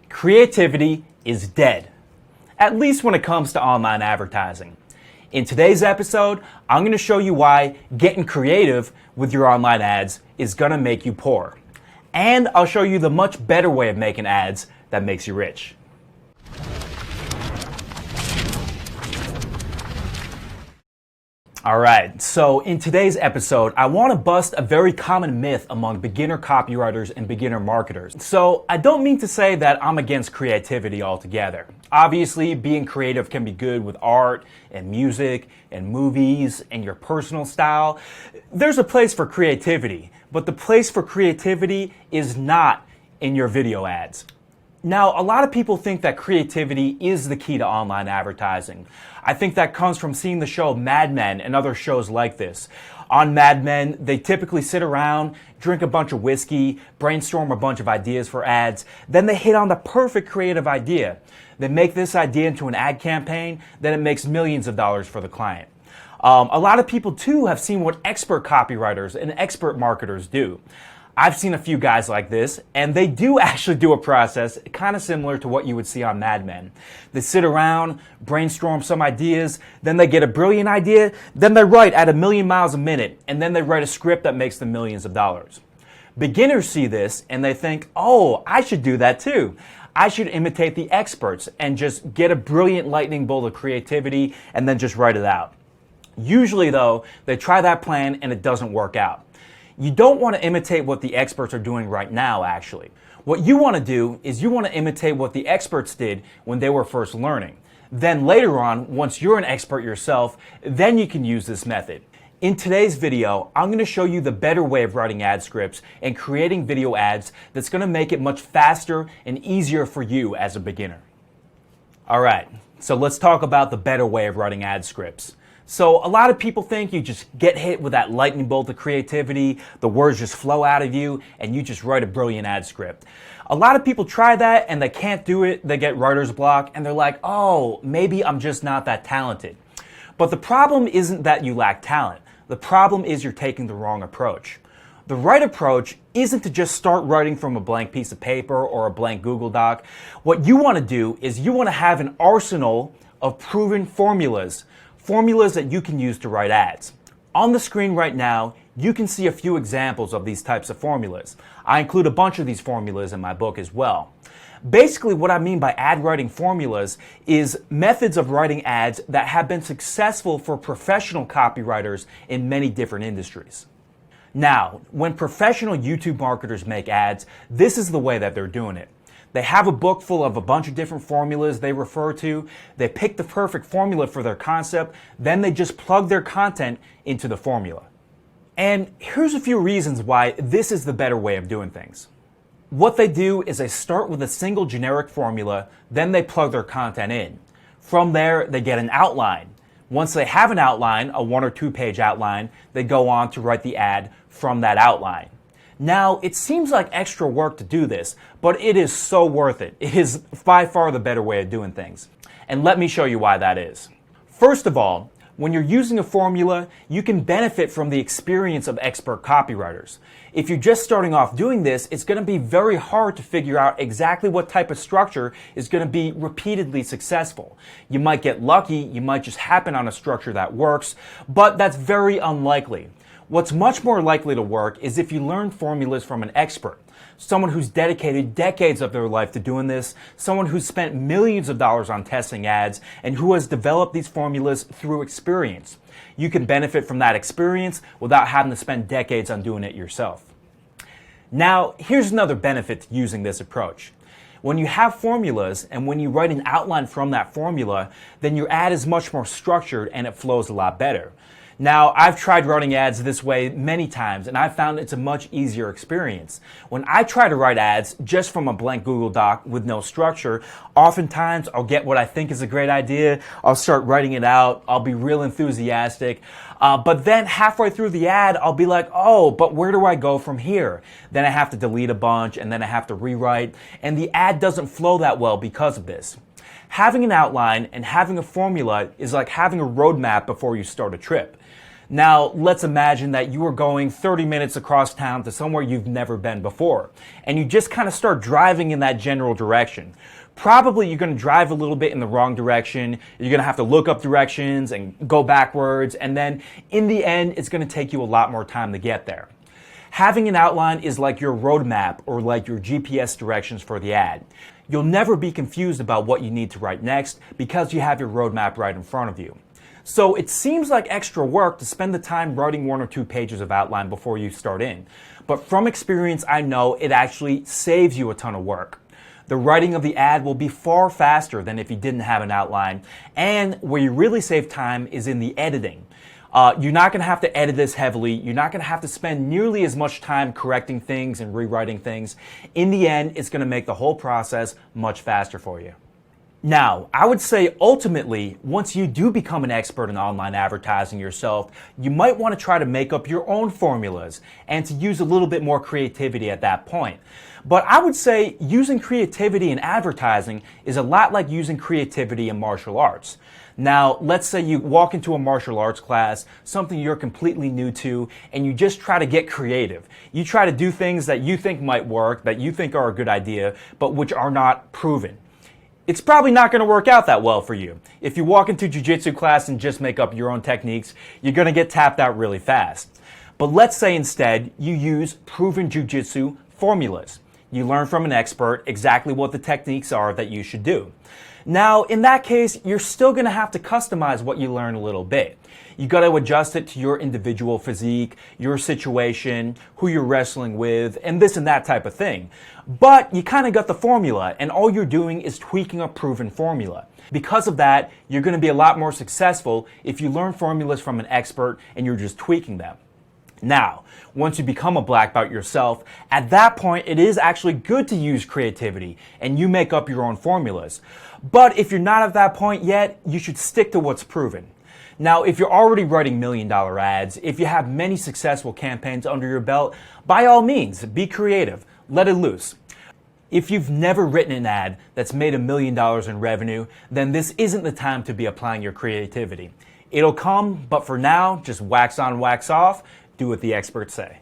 Creativity is dead, at least when it comes to online advertising. In today's episode, I'm going to show you why getting creative with your online ads is going to make you poor. And I'll show you the much better way of making ads that makes you rich. Alright, so in today's episode, I want to bust a very common myth among beginner copywriters and beginner marketers. So I don't mean to say that I'm against creativity altogether. Obviously, being creative can be good with art and music and movies and your personal style. There's a place for creativity, but the place for creativity is not in your video ads. Now, a lot of people think that creativity is the key to online advertising. I think that comes from seeing the show Mad Men and other shows like this. On Mad Men, they typically sit around, drink a bunch of whiskey, brainstorm a bunch of ideas for ads, then they hit on the perfect creative idea. They make this idea into an ad campaign, then it makes millions of dollars for the client. A lot of people too have seen what expert copywriters and expert marketers do. I've seen a few guys like this, and they do actually do a process kind of similar to what you would see on Mad Men. They sit around, brainstorm some ideas, then they get a brilliant idea, then they write at 1,000,000 miles a minute, and then they write a script that makes them millions of dollars. Beginners see this, and they think, oh, I should do that too. I should imitate the experts and just get a brilliant lightning bolt of creativity and then just write it out. Usually, though, they try that plan and it doesn't work out. You don't want to imitate what the experts are doing right now, actually. What you want to do is you want to imitate what the experts did when they were first learning. Then later on, once you're an expert yourself, then you can use this method. In today's video, I'm going to show you the better way of writing ad scripts and creating video ads that's going to make it much faster and easier for you as a beginner. Alright, so let's talk about the better way of writing ad scripts. So a lot of people think you just get hit with that lightning bolt of creativity, the words just flow out of you, and you just write a brilliant ad script. A lot of people try that and they can't do it, they get writer's block, and they're like, oh, maybe I'm just not that talented. But the problem isn't that you lack talent. The problem is you're taking the wrong approach. The right approach isn't to just start writing from a blank piece of paper or a blank Google Doc. What you want to do is you want to have an arsenal of proven formulas that you can use to write ads. On the screen right now, you can see a few examples of these types of formulas. I include a bunch of these formulas in my book as well. Basically, what I mean by ad writing formulas is methods of writing ads that have been successful for professional copywriters in many different industries. Now, when professional YouTube marketers make ads, this is the way that they're doing it. They have a book full of a bunch of different formulas they refer to. They pick the perfect formula for their concept. Then they just plug their content into the formula. And here's a few reasons why this is the better way of doing things. What they do is they start with a single generic formula, then they plug their content in. From there, they get an outline. Once they have an outline, a 1 or 2 page outline, they go on to write the ad from that outline. Now, it seems like extra work to do this, but it is so worth it. It is by far the better way of doing things. And let me show you why that is. First of all, when you're using a formula, you can benefit from the experience of expert copywriters. If you're just starting off doing this, it's going to be very hard to figure out exactly what type of structure is going to be repeatedly successful. You might get lucky, you might just happen on a structure that works, but that's very unlikely. What's much more likely to work is if you learn formulas from an expert, someone who's dedicated decades of their life to doing this, someone who's spent millions of dollars on testing ads, and who has developed these formulas through experience. You can benefit from that experience without having to spend decades on doing it yourself. Now, here's another benefit to using this approach. When you have formulas and when you write an outline from that formula, then your ad is much more structured and it flows a lot better. Now, I've tried running ads this way many times, and I've found it's a much easier experience. When I try to write ads just from a blank Google Doc with no structure, oftentimes I'll get what I think is a great idea, I'll start writing it out, I'll be real enthusiastic, but then halfway through the ad, I'll be like, oh, but where do I go from here? Then I have to delete a bunch, and then I have to rewrite, and the ad doesn't flow that well because of this. Having an outline and having a formula is like having a roadmap before you start a trip. Now, let's imagine that you are going 30 minutes across town to somewhere you've never been before, and you just kind of start driving in that general direction. Probably you're going to drive a little bit in the wrong direction. You're going to have to look up directions and go backwards, and then in the end, it's going to take you a lot more time to get there. Having an outline is like your roadmap or like your GPS directions for the ad. You'll never be confused about what you need to write next because you have your roadmap right in front of you. So it seems like extra work to spend the time writing 1 or 2 pages of outline before you start in. But from experience, I know it actually saves you a ton of work. The writing of the ad will be far faster than if you didn't have an outline. And where you really save time is in the editing. You're not going to have to edit this heavily. You're not going to have to spend nearly as much time correcting things and rewriting things. In the end, it's going to make the whole process much faster for you. Now, I would say ultimately, once you do become an expert in online advertising yourself, you might want to try to make up your own formulas and to use a little bit more creativity at that point. But I would say using creativity in advertising is a lot like using creativity in martial arts. Now, let's say you walk into a martial arts class, something you're completely new to, and you just try to get creative. You try to do things that you think might work, that you think are a good idea, but which are not proven. It's probably not going to work out that well for you. If you walk into jiu-jitsu class and just make up your own techniques, you're going to get tapped out really fast. But let's say instead you use proven jiu-jitsu formulas. You learn from an expert exactly what the techniques are that you should do. Now, in that case, you're still going to have to customize what you learn a little bit. You got to adjust it to your individual physique, your situation, who you're wrestling with, and this and that type of thing. But you kind of got the formula, and all you're doing is tweaking a proven formula. Because of that, you're going to be a lot more successful if you learn formulas from an expert and you're just tweaking them. Now, once you become a black belt yourself, at that point it is actually good to use creativity and you make up your own formulas. But if you're not at that point yet, you should stick to what's proven. Now, if you're already writing $1 million ads, if you have many successful campaigns under your belt, by all means, be creative. Let it loose. If you've never written an ad that's made $1 million in revenue, then this isn't the time to be applying your creativity. It'll come, but for now, just wax on, wax off. Do what the experts say.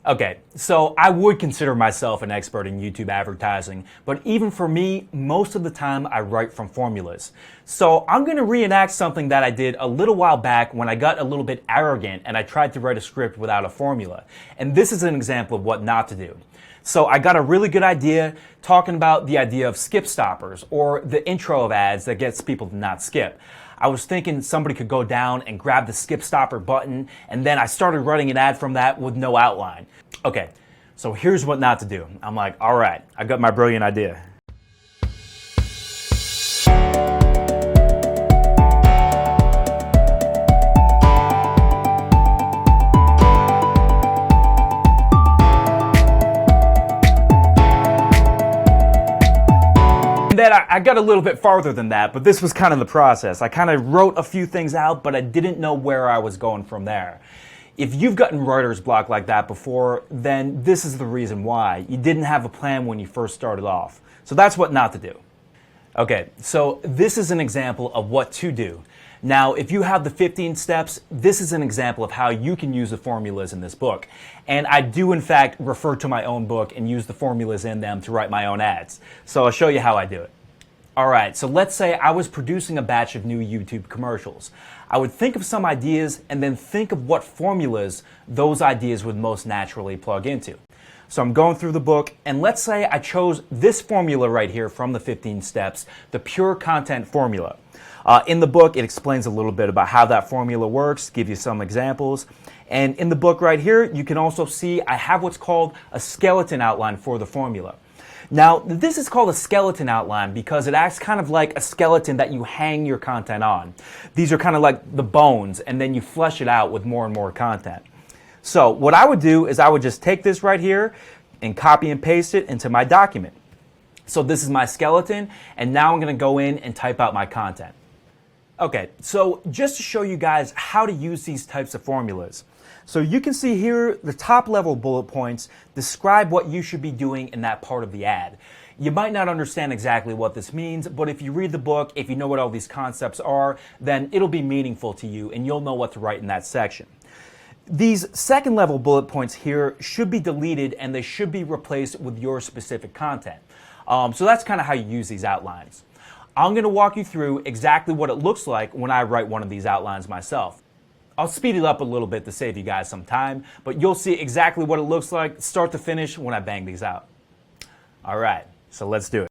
Okay, so I would consider myself an expert in YouTube advertising, but even for me, most of the time I write from formulas. So I'm going to reenact something that I did a little while back when I got a little bit arrogant and I tried to write a script without a formula. And this is an example of what not to do. So I got a really good idea talking about the idea of skip stoppers or the intro of ads that gets people to not skip. I was thinking somebody could go down and grab the skip stopper button, and then I started writing an ad from that with no outline. Okay, so here's what not to do. I'm like, all right, I got my brilliant idea. Then I got a little bit farther than that, but this was kind of the process. I kind of wrote a few things out, but I didn't know where I was going from there. If you've gotten writer's block like that before, then this is the reason why. You didn't have a plan when you first started off. So that's what not to do. Okay, so this is an example of what to do. Now, if you have the 15 steps, this is an example of how you can use the formulas in this book. And I do, in fact, refer to my own book and use the formulas in them to write my own ads. So I'll show you how I do it. All right, so let's say I was producing a batch of new YouTube commercials. I would think of some ideas and then think of what formulas those ideas would most naturally plug into. So I'm going through the book, and let's say I chose this formula right here from the 15 steps, the pure content formula. In the book, it explains a little bit about how that formula works, give you some examples. And in the book right here, you can also see I have what's called a skeleton outline for the formula. Now, this is called a skeleton outline because it acts kind of like a skeleton that you hang your content on. These are kind of like the bones, and then you flesh it out with more and more content. So what I would do is I would just take this right here and copy and paste it into my document. So this is my skeleton, and now I'm going to go in and type out my content. Okay, so just to show you guys how to use these types of formulas. So you can see here the top level bullet points describe what you should be doing in that part of the ad. You might not understand exactly what this means, but if you read the book, if you know what all these concepts are, then it'll be meaningful to you and you'll know what to write in that section. These second level bullet points here should be deleted and they should be replaced with your specific content. So that's kind of how you use these outlines. I'm going to walk you through exactly what it looks like when I write one of these outlines myself. I'll speed it up a little bit to save you guys some time, but you'll see exactly what it looks like start to finish when I bang these out. All right, so let's do it.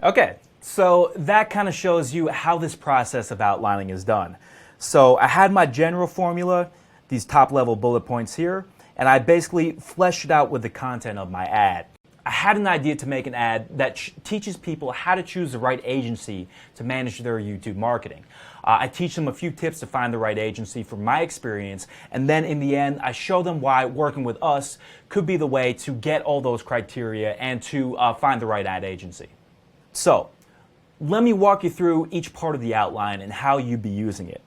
Okay, so that kind of shows you how this process of outlining is done. So I had my general formula, these top level bullet points here, and I basically fleshed it out with the content of my ad. I had an idea to make an ad that teaches people how to choose the right agency to manage their YouTube marketing. I teach them a few tips to find the right agency from my experience, and then in the end, I show them why working with us could be the way to get all those criteria and to find the right ad agency. So, let me walk you through each part of the outline and how you'd be using it.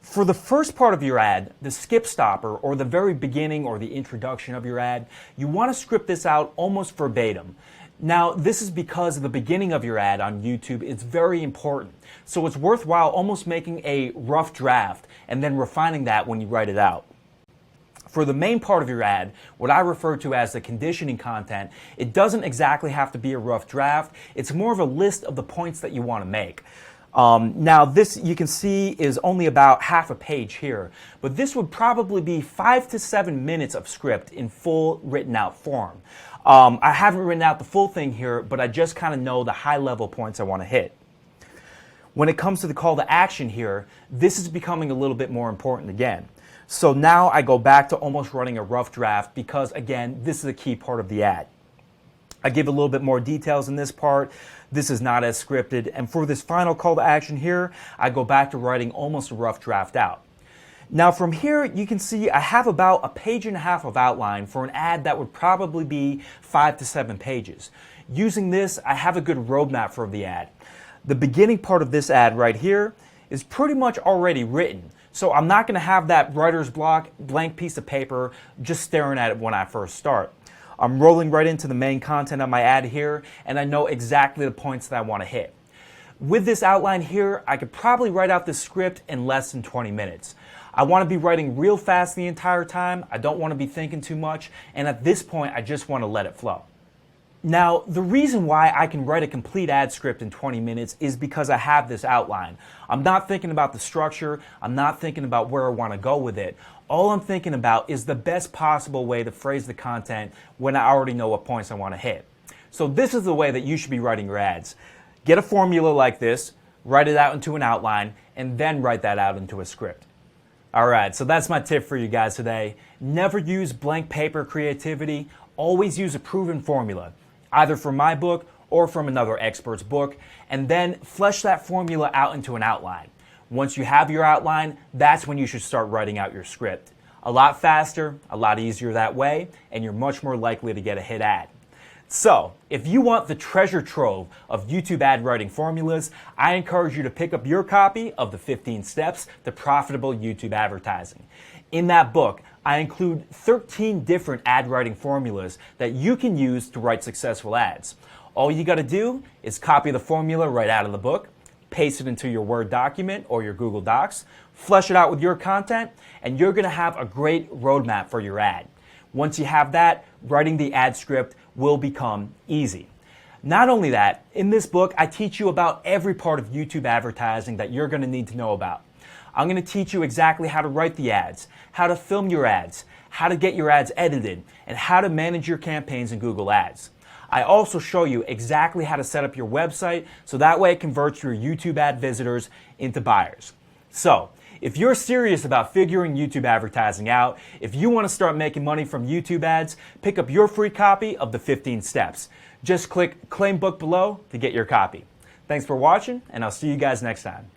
For the first part of your ad, the skip stopper, or the very beginning or the introduction of your ad, you want to script this out almost verbatim. Now, this is because the beginning of your ad on YouTube is very important. So it's worthwhile almost making a rough draft and then refining that when you write it out. For the main part of your ad, what I refer to as the conditioning content, it doesn't exactly have to be a rough draft. It's more of a list of the points that you want to make. Now this, you can see, is only about half a page here, but this would probably be 5 to 7 minutes of script in full written out form. I haven't written out the full thing here, but I just kind of know the high level points I want to hit. When it comes to the call to action here, this is becoming a little bit more important again. So now I go back to almost running a rough draft because, again, this is a key part of the ad. I give a little bit more details in this part. This is not as scripted. And for this final call to action here, I go back to writing almost a rough draft out. Now from here, you can see I have about 1.5 pages of outline for an ad that would probably be 5 to 7 pages. Using this, I have a good roadmap for the ad. The beginning part of this ad right here is pretty much already written. So I'm not going to have that writer's block, blank piece of paper, just staring at it when I first start. I'm rolling right into the main content of my ad here, and I know exactly the points that I want to hit. With this outline here, I could probably write out this script in less than 20 minutes. I want to be writing real fast the entire time. I don't want to be thinking too much, and at this point, I just want to let it flow. Now, the reason why I can write a complete ad script in 20 minutes is because I have this outline. I'm not thinking about the structure. I'm not thinking about where I want to go with it. All I'm thinking about is the best possible way to phrase the content when I already know what points I want to hit. So this is the way that you should be writing your ads. Get a formula like this, write it out into an outline, and then write that out into a script. Alright, so that's my tip for you guys today. Never use blank paper creativity. Always use a proven formula, either from my book or from another expert's book, and then flesh that formula out into an outline. Once you have your outline, that's when you should start writing out your script. A lot faster, a lot easier that way, and you're much more likely to get a hit ad. So, if you want the treasure trove of YouTube ad writing formulas, I encourage you to pick up your copy of the 15 Steps to Profitable YouTube Advertising. In that book, I include 13 different ad writing formulas that you can use to write successful ads. All you gotta do is copy the formula right out of the book, paste it into your Word document or your Google Docs, flesh it out with your content, and you're gonna have a great roadmap for your ad. Once you have that, writing the ad script will become easy. Not only that, in this book, I teach you about every part of YouTube advertising that you're going to need to know about. I'm going to teach you exactly how to write the ads, how to film your ads, how to get your ads edited, and how to manage your campaigns in Google Ads. I also show you exactly how to set up your website so that way it converts your YouTube ad visitors into buyers. So, if you're serious about figuring YouTube advertising out, if you want to start making money from YouTube ads, pick up your free copy of the 15 Steps. Just click Claim Book below to get your copy. Thanks for watching, and I'll see you guys next time.